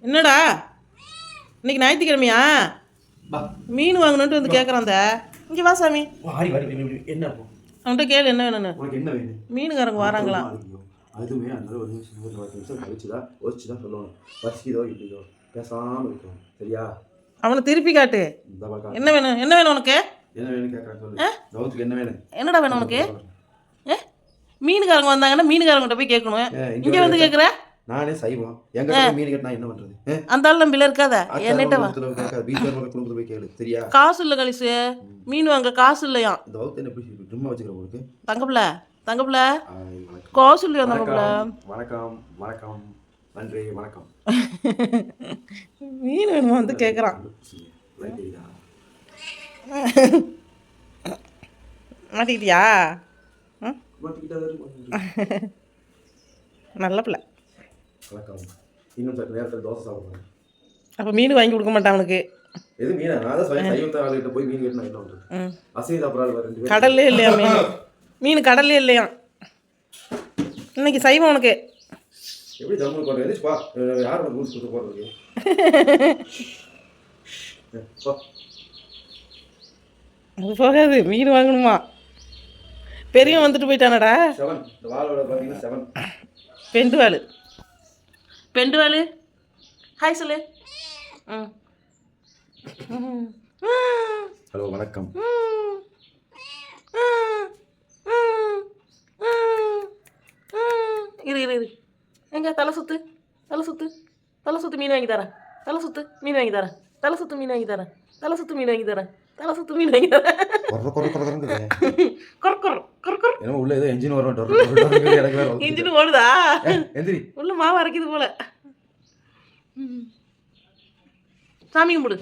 என்னடா இன்னைக்கு ஞாயிற்றுக்கிழமையா? மீன் வாங்கணுன்ட்டு வந்து கேட்குறான். இங்கே வா சாமி. என்ன அவன்கிட்ட கேளு என்ன வேணும்னு. என்ன வேணும்? மீனுக்காரங்க வராங்களாம். அதுவே அந்த ஒரு நிமிஷம் கழிச்சு தான் யோசிச்சு தான் சொல்லணும். பசிக்குதோ இல்லையோ பேசாமல் இருக்கணும். சரியா? அவனை திருப்பி காட்டு. என்ன வேணும்? என்ன வேணும் உனக்கு? என்ன வேணும் கேட்குறேன் சொல்லு. கௌத்துக்கு என்ன வேணும்? என்னடா வேணும் உனக்கு? மீனுக்காரங்க வந்தாங்கன்னா மீனுக்காரங்கிட்ட போய் கேட்கணும். இங்கே வந்து கேட்குற? நானே சைவம். எங்க மீன் கேட்டா என்ன பண்றது? அந்த ஆள் நம்பில இருக்காத. என்னட்ட வா. வீட்டுல போய் கேளு. சரியா? காசு இல்ல கலிசு. மீன் வாங்க காசு இல்லையா? இந்த கௌத்து என்ன எப்படி சும்மா வச்சுக்கிற உங்களுக்கு? தங்கப்புல காசு இல்லையா தங்கப்புல? வணக்கம் வணக்கம் நன்றி வணக்கம். மீன் வேணுமா வந்து கேட்குறான். மாட்டிக்கிட்டியா? நல்ல பிள்ளை. இன்னும் சற்று நேரத்தில் தோசை சாப்பிடுறேன். அப்போ மீன் வாங்கி கொடுக்க மாட்டான் அவனுக்கு. எது மீனா? நான் தான் சைவத்த ஆளுகிட்ட போய் மீன் கேட்டு நான் என்ன பண்ணுறது? அசைவ சாப்பிட்றாள் ரெண்டு. கடல்லே இல்லையா மீன்? மீன் கடல்லே இல்லையா? இன்னைக்கு சைவம் உனக்கு. எப்படி தமிழ் போடுறது? எதுப்பா யார் உனக்கு ரூல்ஸ் கொடுத்து போடுறது? அது போகாது. மீன் வாங்கணுமா? பெரியவன் வந்துட்டு போயிட்டானடா. 7 இந்த வாளோட பார்த்தீங்கன்னா 7. பெண்டு வாளு ஹாய் சொல்லு. ஹலோ வணக்கம். இரு எங்க தலை சுத்து மீன் வாங்கி தரேன். தலை சுத்து மீன் வாங்கி தரேன். என்ன உள்ள ஏதோ என்ஜின் வரும். இன்ஜின் ஓடுதா? உள்ள மாவு அரைக்குது போல. சாமி கும்பிடு.